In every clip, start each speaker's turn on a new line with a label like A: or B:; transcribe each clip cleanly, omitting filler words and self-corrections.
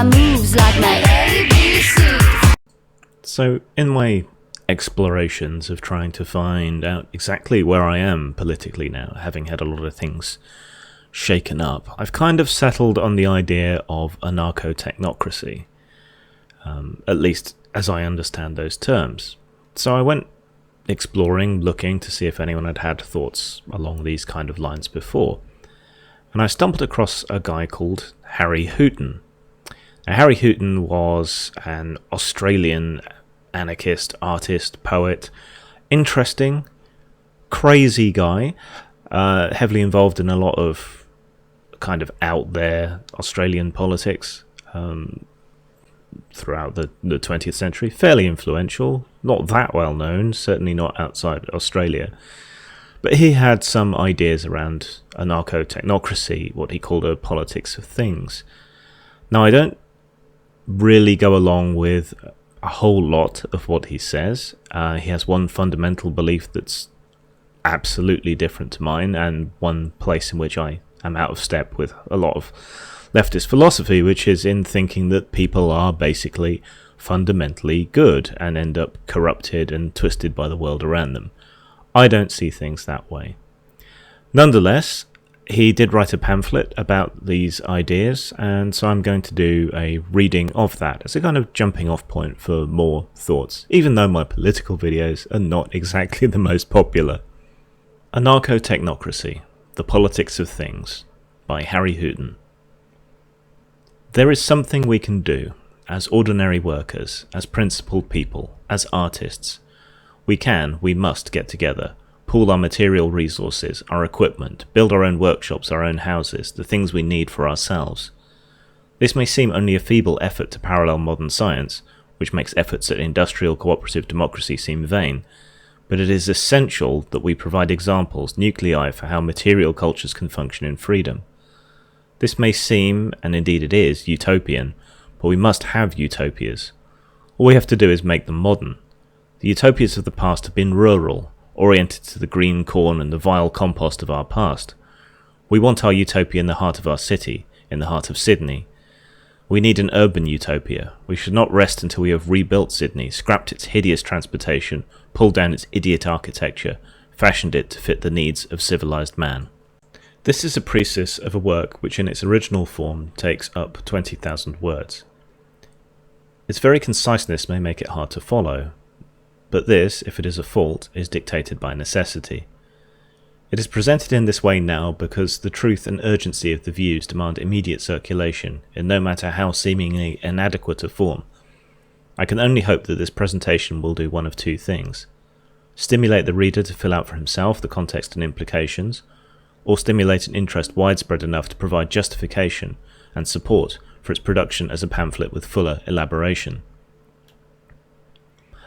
A: my moves like my ABC.
B: So, in my explorations of trying to find out exactly where I am politically now, having had a lot of things shaken up, I've kind of settled on the idea of anarcho-technocracy, at least as I understand those terms. So I went exploring, looking to see if anyone had had thoughts along these kind of lines before, and I stumbled across a guy called Harry Hooton. Now, Harry Hooton was an Australian anarchist, artist, poet, interesting, crazy guy, heavily involved in a lot of kind of out there Australian politics throughout the 20th century, fairly influential, not that well known, certainly not outside Australia. But he had some ideas around anarcho-technocracy, what he called a politics of things. Now, I don't really go along with a whole lot of what he says. He has one fundamental belief that's absolutely different to mine, and one place in which I am out of step with a lot of leftist philosophy, which is in thinking that people are basically fundamentally good and end up corrupted and twisted by the world around them. I don't see things that way. Nonetheless, he did write a pamphlet about these ideas, and so I'm going to do a reading of that as a kind of jumping off point for more thoughts, even though my political videos are not exactly the most popular. Anarcho-Technocracy, The Politics of Things, by Harry Hooton. There is something we can do, as ordinary workers, as principled people, as artists. We must get together, pool our material resources, our equipment, build our own workshops, our own houses, the things we need for ourselves. This may seem only a feeble effort to parallel modern science, which makes efforts at industrial cooperative democracy seem vain, but it is essential that we provide examples, nuclei, for how material cultures can function in freedom. This may seem, and indeed it is, utopian, but we must have utopias. All we have to do is make them modern. The utopias of the past have been rural, oriented to the green corn and the vile compost of our past. We want our utopia in the heart of our city, in the heart of Sydney. We need an urban utopia. We should not rest until we have rebuilt Sydney, scrapped its hideous transportation, pulled down its idiot architecture, fashioned it to fit the needs of civilized man. This is a precis of a work which in its original form takes up 20,000 words. Its very conciseness may make it hard to follow, but this, if it is a fault, is dictated by necessity. It is presented in this way now because the truth and urgency of the views demand immediate circulation, in no matter how seemingly inadequate a form. I can only hope that this presentation will do one of two things: stimulate the reader to fill out for himself the context and implications, or stimulate an interest widespread enough to provide justification and support for its production as a pamphlet with fuller elaboration.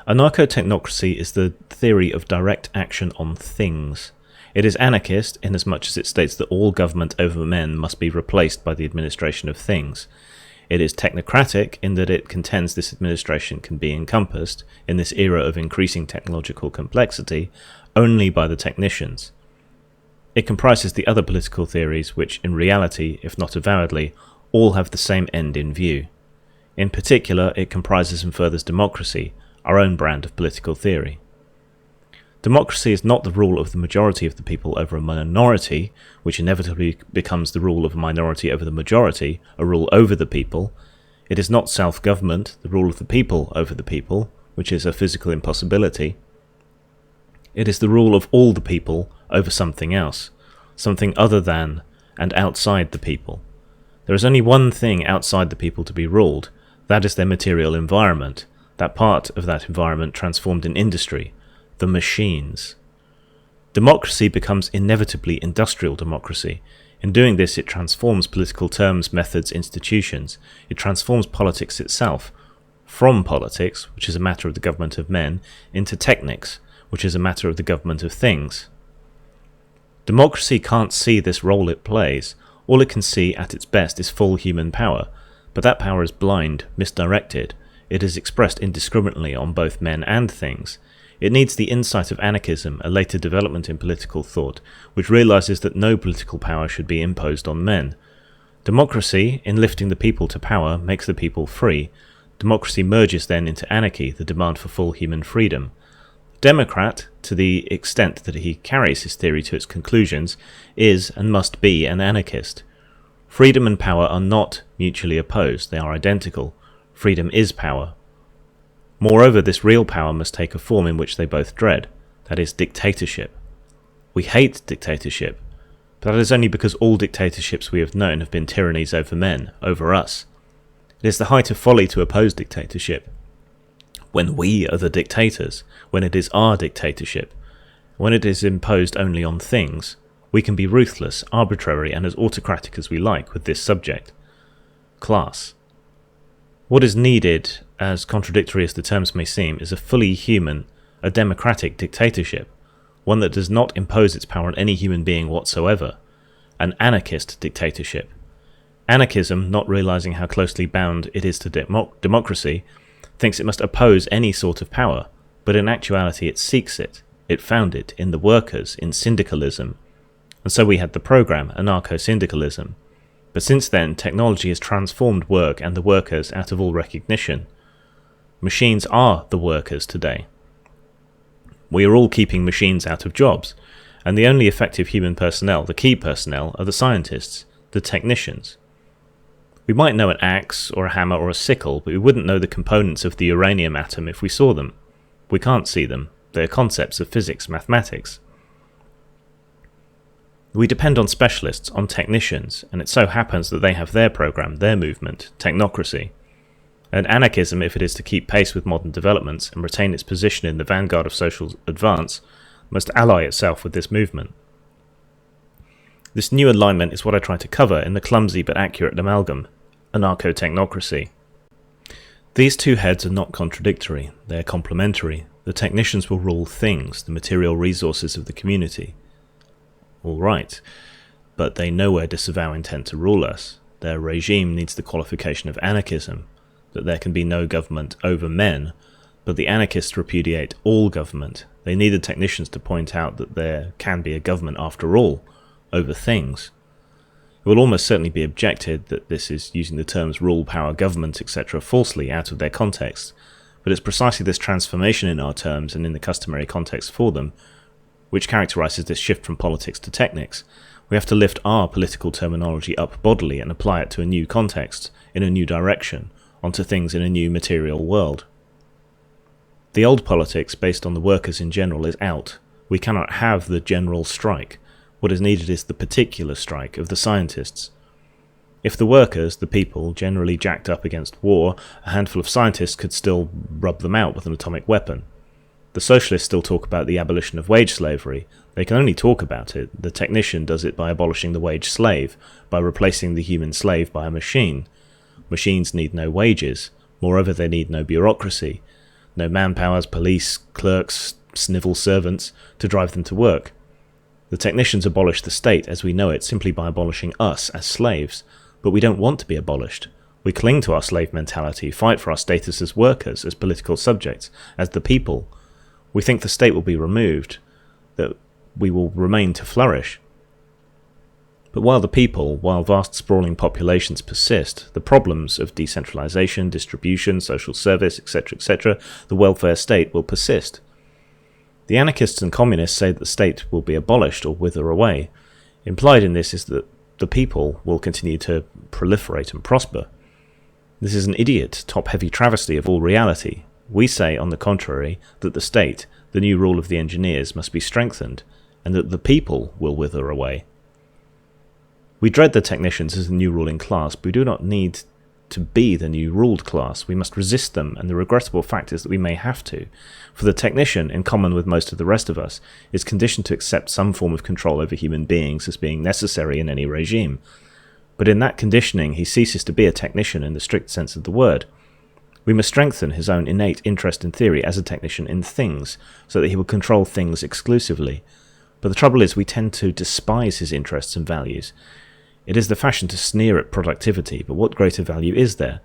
B: Anarcho-technocracy is the theory of direct action on things. It is anarchist inasmuch as it states that all government over men must be replaced by the administration of things. It is technocratic in that it contends this administration can be encompassed, in this era of increasing technological complexity, only by the technicians. It comprises the other political theories which, in reality, if not avowedly, all have the same end in view. In particular, it comprises and furthers democracy, our own brand of political theory. Democracy is not the rule of the majority of the people over a minority, which inevitably becomes the rule of a minority over the majority, a rule over the people. It is not self-government, the rule of the people over the people, which is a physical impossibility. It is the rule of all the people over something else, something other than and outside the people. There is only one thing outside the people to be ruled, that is their material environment, that part of that environment transformed in industry, the machines. Democracy becomes inevitably industrial democracy. In doing this, it transforms political terms, methods, institutions. It transforms politics itself, from politics, which is a matter of the government of men, into technics, which is a matter of the government of things. Democracy can't see this role it plays. All it can see at its best is full human power, but that power is blind, misdirected. It is expressed indiscriminately on both men and things. It needs the insight of anarchism, a later development in political thought, which realizes that no political power should be imposed on men. Democracy, in lifting the people to power, makes the people free. Democracy merges then into anarchy, the demand for full human freedom. Democrat, to the extent that he carries his theory to its conclusions, is and must be an anarchist. Freedom and power are not mutually opposed, they are identical. Freedom is power. Moreover, this real power must take a form in which they both dread, that is, dictatorship. We hate dictatorship, but that is only because all dictatorships we have known have been tyrannies over men, over us. It is the height of folly to oppose dictatorship. When we are the dictators, when it is our dictatorship, when it is imposed only on things, we can be ruthless, arbitrary, and as autocratic as we like with this subject. Class. What is needed, as contradictory as the terms may seem, is a fully human, a democratic dictatorship, one that does not impose its power on any human being whatsoever, an anarchist dictatorship. Anarchism, not realizing how closely bound it is to democracy, thinks it must oppose any sort of power, but in actuality it seeks it. It found it in the workers, in syndicalism. And so we had the program, anarcho-syndicalism. But since then, technology has transformed work and the workers out of all recognition. Machines are the workers today. We are all keeping machines out of jobs, and the only effective human personnel, the key personnel, are the scientists, the technicians. We might know an axe or a hammer or a sickle, but we wouldn't know the components of the uranium atom if we saw them. We can't see them. They are concepts of physics, mathematics. We depend on specialists, on technicians, and it so happens that they have their program, their movement, technocracy. And anarchism, if it is to keep pace with modern developments and retain its position in the vanguard of social advance, must ally itself with this movement. This new alignment is what I try to cover in the clumsy but accurate amalgam, Anarcho-Technocracy. These two heads are not contradictory, they are complementary. The technicians will rule things, the material resources of the community. All right, but they nowhere disavow intent to rule us. Their regime needs the qualification of anarchism, that there can be no government over men, but the anarchists repudiate all government. They need the technicians to point out that there can be a government after all, over things. It will almost certainly be objected that this is using the terms rule, power, government, etc. falsely out of their context, but it's precisely this transformation in our terms and in the customary context for them which characterises this shift from politics to technics. We have to lift our political terminology up bodily and apply it to a new context, in a new direction, onto things in a new material world. The old politics, based on the workers in general, is out. We cannot have the general strike. What is needed is the particular strike of the scientists. If the workers, the people, generally jacked up against war, a handful of scientists could still rub them out with an atomic weapon. The socialists still talk about the abolition of wage slavery. They can only talk about it. The technician does it by abolishing the wage slave, by replacing the human slave by a machine. Machines need no wages. Moreover, they need no bureaucracy, no manpowers, police, clerks, civil servants to drive them to work. The technicians abolish the state as we know it simply by abolishing us as slaves, but we don't want to be abolished. We cling to our slave mentality, fight for our status as workers, as political subjects, as the people. We think the state will be removed, that we will remain to flourish. But while the people, while vast sprawling populations persist, the problems of decentralization, distribution, social service, etc., the welfare state will persist. The anarchists and communists say that the state will be abolished or wither away. Implied in this is that the people will continue to proliferate and prosper. This is an idiot, top-heavy travesty of all reality. We say, on the contrary, that the state, the new rule of the engineers, must be strengthened, and that the people will wither away. We dread the technicians as the new ruling class, but we do not need to be the new ruled class. We must resist them, and the regrettable fact is that we may have to. For the technician, in common with most of the rest of us, is conditioned to accept some form of control over human beings as being necessary in any regime. But in that conditioning, he ceases to be a technician in the strict sense of the word. We must strengthen his own innate interest in theory as a technician in things, so that he will control things exclusively. But the trouble is we tend to despise his interests and values. It is the fashion to sneer at productivity, but what greater value is there?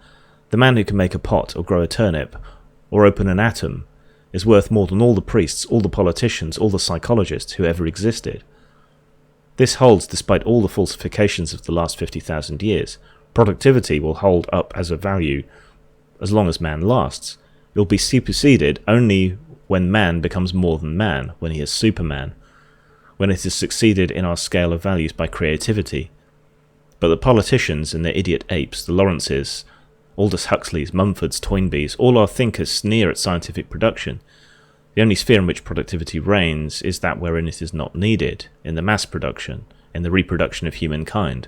B: The man who can make a pot, or grow a turnip, or open an atom, is worth more than all the priests, all the politicians, all the psychologists who ever existed. This holds despite all the falsifications of the last 50,000 years. Productivity will hold up as a value as long as man lasts. It will be superseded only when man becomes more than man, when he is Superman, when it has succeeded in our scale of values by creativity. But the politicians and their idiot apes, the Lawrences, Aldous Huxleys, Mumfords, Toynbees, all our thinkers sneer at scientific production. The only sphere in which productivity reigns is that wherein it is not needed, in the mass production, in the reproduction of humankind.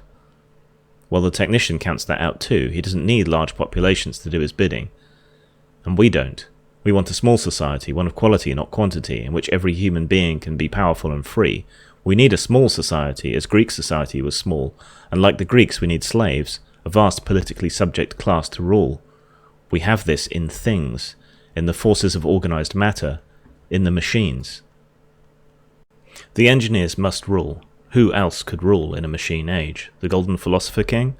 B: Well, the technician counts that out too. He doesn't need large populations to do his bidding. And we don't. We want a small society, one of quality, not quantity, in which every human being can be powerful and free. We need a small society, as Greek society was small, and like the Greeks we need slaves, a vast politically subject class to rule. We have this in things, in the forces of organized matter, in the machines. The engineers must rule. Who else could rule in a machine age? The golden philosopher king?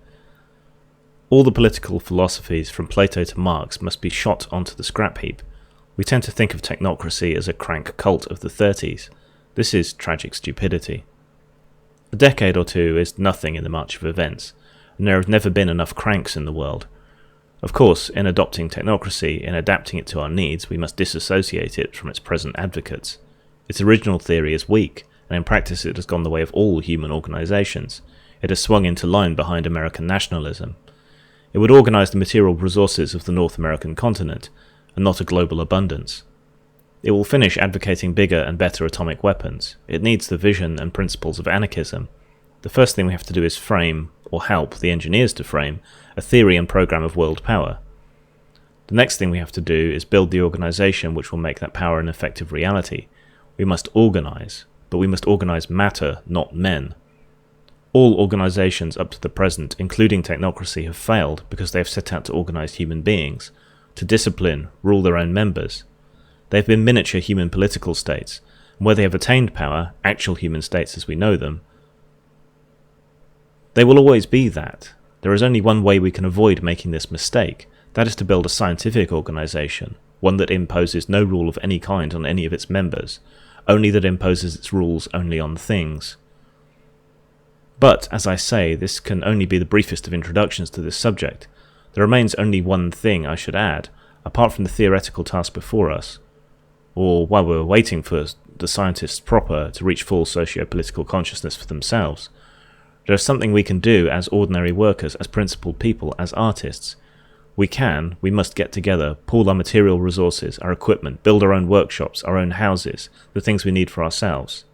B: All the political philosophies from Plato to Marx must be shot onto the scrap heap. We tend to think of technocracy as a crank cult of the 30s. This is tragic stupidity. A decade or two is nothing in the march of events, and there have never been enough cranks in the world. Of course, in adopting technocracy, in adapting it to our needs, we must disassociate it from its present advocates. Its original theory is weak, and in practice it has gone the way of all human organizations. It has swung into line behind American nationalism. It would organize the material resources of the North American continent, and not a global abundance. It will finish advocating bigger and better atomic weapons. It needs the vision and principles of anarchism. The first thing we have to do is frame, or help the engineers to frame, a theory and program of world power. The next thing we have to do is build the organization which will make that power an effective reality. We must organize, but we must organize matter, not men. All organizations up to the present, including technocracy, have failed because they have set out to organize human beings, to discipline, rule their own members. They have been miniature human political states, and where they have attained power, actual human states as we know them, they will always be that. There is only one way we can avoid making this mistake. That is to build a scientific organization, one that imposes no rule of any kind on any of its members, only that imposes its rules only on things. But, as I say, this can only be the briefest of introductions to this subject. There remains only one thing I should add, apart from the theoretical task before us, or while we're waiting for the scientists proper to reach full socio-political consciousness for themselves. There is something we can do as ordinary workers, as principled people, as artists. We must get together, pool our material resources, our equipment, build our own workshops, our own houses, the things we need for ourselves.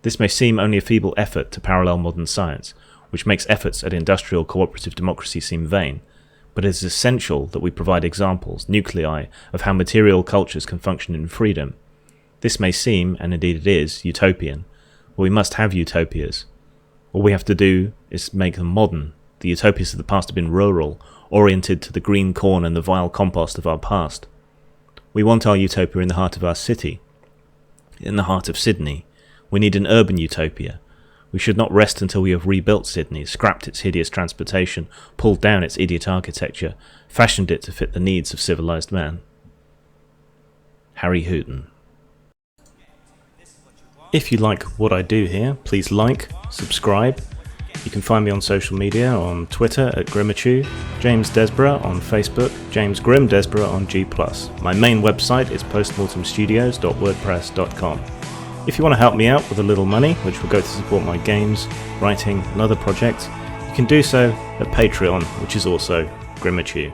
B: This may seem only a feeble effort to parallel modern science, which makes efforts at industrial cooperative democracy seem vain, but it is essential that we provide examples, nuclei, of how material cultures can function in freedom. This may seem, and indeed it is, utopian, but we must have utopias. All we have to do is make them modern. The utopias of the past have been rural, oriented to the green corn and the vile compost of our past. We want our utopia in the heart of our city, in the heart of Sydney. We need an urban utopia. We should not rest until we have rebuilt Sydney, scrapped its hideous transportation, pulled down its idiot architecture, fashioned it to fit the needs of civilized man. Harry Hooton. If you like what I do here, please like, subscribe. You can find me on social media, on Twitter at Grimachu, James Desborough on Facebook, James Grim Desborough on G+. My main website is postmortemstudios.wordpress.com. If you want to help me out with a little money, which will go to support my games, writing and other projects, you can do so at Patreon, which is also Grimachu.